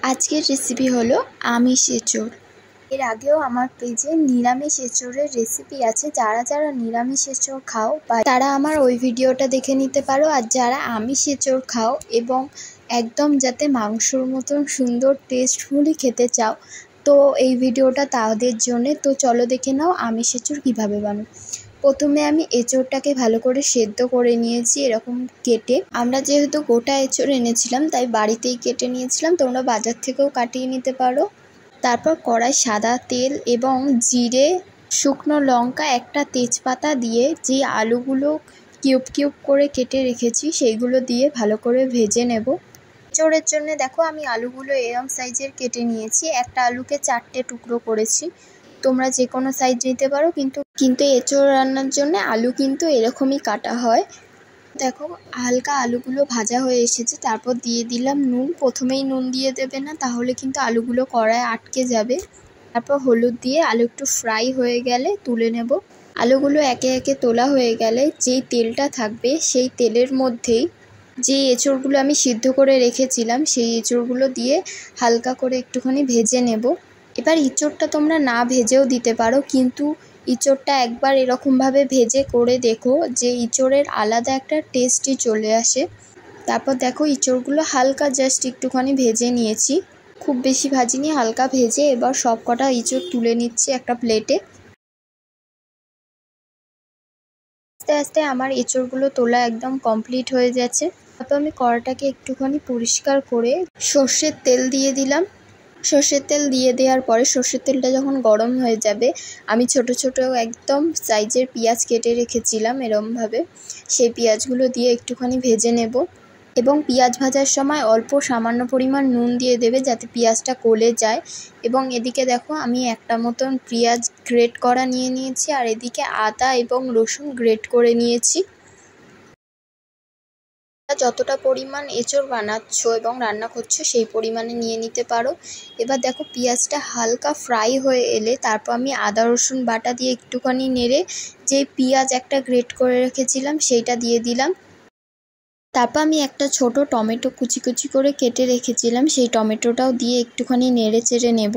আজকের রেসিপি হলো আমিষ এঁচোড়। এর আগেও আমার পেজে নিরামিষ এঁচোড়ের রেসিপি আছে। যারা যারা নিরামিষ এঁচোড় খাও বা তারা আমার ওই ভিডিওটা দেখে নিতে পারো। আর যারা আমিষ এঁচোড় খাও এবং একদম যাতে মাংসর মতন সুন্দর টেস্টফুলি খেতে চাও, তো এই ভিডিওটা তাদের জন্যে। তো চলো দেখে নাও আমিষ এঁচোড় কীভাবে বানাও। প্রথমে আমি এঁচোড়টাকে ভালো করে সেদ্ধ করে নিয়েছি এরকম কেটে। আমরা যেহেতু গোটা এঁচোড় এনেছিলাম তাই বাড়িতেই কেটে নিয়েছিলাম, তোমরা বাজার থেকেও কাটিয়ে নিতে পারো। তারপর কড়াই সাদা তেল এবং জিরে, শুকনো লঙ্কা, একটা তেজপাতা দিয়ে যে আলুগুলো কিউব কিউব করে কেটে রেখেছি সেইগুলো দিয়ে ভালো করে ভেজে নেব। এঁচোড়ের জন্য দেখো আমি আলুগুলো এরম সাইজের কেটে নিয়েছি। একটা আলুকে 4টে টুকরো করেছি। তোমরা যে কোনো সাইজ নিতে পারো, কিন্তু এঁচোড় রান্নার জন্য আলু কিন্তু এরকমই কাটা হয়। দেখো হালকা আলুগুলো ভাজা হয়ে এসেছে, তারপর দিয়ে দিলাম নুন। প্রথমেই নুন দিয়ে দেবে না, তাহলে কিন্তু আলুগুলো কড়ায় আটকে যাবে। তারপর হলুদ দিয়ে আলু একটু ফ্রাই হয়ে গেলে তুলে নেব। আলুগুলো একে একে তোলা হয়ে গেলে যেই তেলটা থাকবে সেই তেলের মধ্যেই যে এঁচোড়গুলো আমি সিদ্ধ করে রেখেছিলাম সেই এঁচোড়গুলো দিয়ে হালকা করে একটুখানি ভেজে নেব। এবার এঁচোড়টা তোমরা না ভেজেও দিতে পারো, কিন্তু এঁচোড়টা একবার এরকমভাবে ভেজে করে দেখো যে এঁচোড়ের আলাদা একটা টেস্টই চলে আসে। তারপর দেখো এঁচোড়গুলো হালকা জাস্ট একটুখানি ভেজে নিয়েছি, খুব বেশি ভাজিনি, হালকা ভেজে এবার সব কটা এঁচোড় তুলে নিচ্ছি একটা প্লেটে। আস্তে আস্তে আমার এঁচোড়গুলো তোলা একদম কমপ্লিট হয়ে যাচ্ছে। তারপর আমি কড়াটাকে একটুখানি পরিষ্কার করে সর্ষের তেল দিয়ে দিলাম। সর্ষের তেল দিয়ে দেওয়ার পরে সর্ষের তেলটা যখন গরম হয়ে যাবে, আমি ছোট ছোট একদম সাইজের পেঁয়াজ কেটে রেখেছিলাম এরমভাবে, সেই পেঁয়াজগুলো দিয়ে একটুখানি ভেজে নেব। এবং পেঁয়াজ ভাজার সময় অল্প সামান্য পরিমাণ নুন দিয়ে দেবে যাতে পেঁয়াজটা গলে যায়। এবং এদিকে দেখো আমি একটা মতন পেঁয়াজ গ্রেট করা নিয়ে নিয়েছি, আর এদিকে আদা এবং রসুন গ্রেট করে নিয়েছি। যতটা পরিমাণ এঁচোড় বানাচ্ছ এবং রান্না করছো সেই পরিমাণে নিয়ে নিতে পারো। এবার দেখো পেঁয়াজটা হালকা ফ্রাই হয়ে এলে তারপর আমি আদা রসুন বাটা দিয়ে একটুখানি নেড়ে যে পেঁয়াজ একটা গ্রেট করে রেখেছিলাম সেইটা দিয়ে দিলাম। তারপর আমি একটা ছোট টমেটো কুচি কুচি করে কেটে রেখেছিলাম, সেই টমেটোটাও দিয়ে একটুখানি নেড়ে চেড়ে নেব।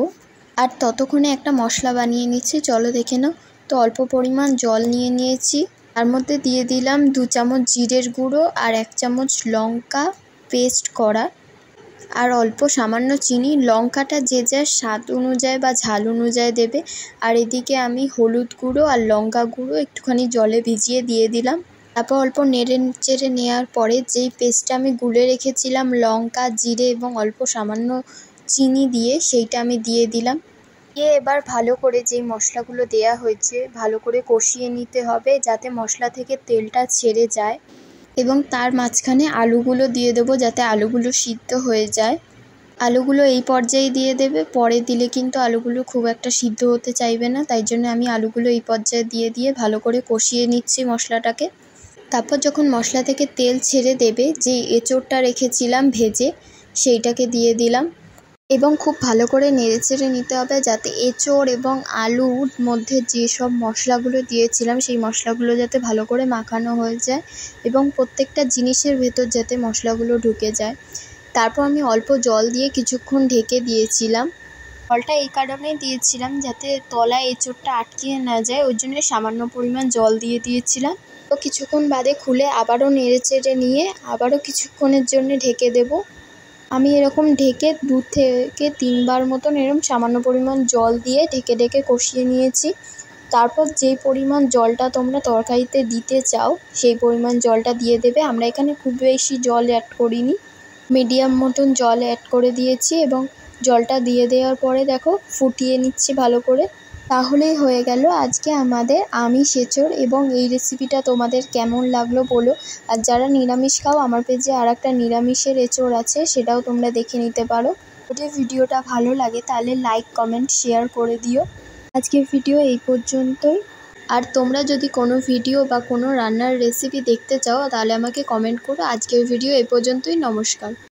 আর ততক্ষণে একটা মশলা বানিয়ে নিচ্ছি, চলো দেখে নাও। তো অল্প পরিমাণ জল নিয়ে নিয়েছি, তার মধ্যে দিয়ে দিলাম 2 চামচ জিরের গুঁড়ো আর 1 চামচ লঙ্কা পেস্ট করা, আর অল্প সামান্য চিনি। লঙ্কাটা যে যার স্বাদ অনুযায়ী বা ঝাল অনুযায়ী দেবে। আর এদিকে আমি হলুদ গুঁড়ো আর লঙ্কা গুঁড়ো একটুখানি জলে ভিজিয়ে দিয়ে দিলাম। তারপর অল্প নেড়ে চেড়ে নেওয়ার পরে যেই পেস্টটা আমি গুলে রেখেছিলাম লঙ্কা, জিরে এবং অল্প সামান্য চিনি দিয়ে, সেইটা আমি দিয়ে দিলাম। দিয়ে এবার ভালো করে যেই মশলাগুলো দেয়া হয়েছে ভালো করে কষিয়ে নিতে হবে যাতে মশলা থেকে তেলটা ছেড়ে যায়। এবং তার মাঝখানে আলুগুলো দিয়ে দেবো যাতে আলুগুলো সিদ্ধ হয়ে যায়। আলুগুলো এই পর্যায়ে দিয়ে দেবে, পরে দিলে কিন্তু আলুগুলো খুব একটা সিদ্ধ হতে চাইবে না, তাই জন্য আমি আলুগুলো এই পর্যায়ে দিয়ে ভালো করে কষিয়ে নিচ্ছি মশলাটাকে। তারপর যখন মশলা থেকে তেল ছেড়ে দেবে, যে এঁচোড়টা রেখেছিলাম ভেজে সেইটাকে দিয়ে দিলাম এবং খুব ভালো করে নেড়েচেড়ে নিতে হবে যাতে এঁচোড় এবং আলুর মধ্যে যেসব মশলাগুলো দিয়েছিলাম সেই মশলাগুলো যাতে ভালো করে মাখানো হয়ে যায় এবং প্রত্যেকটা জিনিসের ভেতর যাতে মশলাগুলো ঢুকে যায়। তারপর আমি অল্প জল দিয়ে কিছুক্ষণ ঢেকে দিয়েছিলাম। জলটা এই কারণেই দিয়েছিলাম যাতে তলায় এঁচোড়টা আটকে না যায়, ওই জন্য সামান্য পরিমাণ জল দিয়ে দিয়েছিলাম। তো কিছুক্ষণ বাদে খুলে আবারও নেড়েচেড়ে নিয়ে আবারও কিছুক্ষণের জন্য ঢেকে দেব। আমি এরকম ঢেকে 2 থেকে 3 বার মতন এরকম সামান্য পরিমাণ জল দিয়ে ঢেকে ঢেকে কষিয়ে নিয়েছি। তারপর যেই পরিমাণ জলটা তোমরা তরকারিতে দিতে চাও সেই পরিমাণ জলটা দিয়ে দেবে। আমরা এখানে খুব বেশি জল অ্যাড করিনি, মিডিয়াম মতন জল অ্যাড করে দিয়েছি এবং জলটা দিয়ে দেওয়ার পরে দেখো ফুটিয়ে নিচ্ছি ভালো করে। তাহলেই হয়ে গেল আজকে আমাদের আমিষ এঁচোড়। এবং এই রেসিপিটা তোমাদের কেমন লাগলো বলো। আর যারা নিরামিষ খাও আমার পেজে আর একটা নিরামিষের এঁচোড় আছে, সেটাও তোমরা দেখে নিতে পারো। যদি ভিডিওটা ভালো লাগে তাহলে লাইক কমেন্ট শেয়ার করে দিও। আজকের ভিডিও এই পর্যন্তই। আর তোমরা যদি কোনো ভিডিও বা কোনো রান্নার রেসিপি দেখতে চাও তাহলে আমাকে কমেন্ট করো। আজকের ভিডিও এই পর্যন্তই। নমস্কার।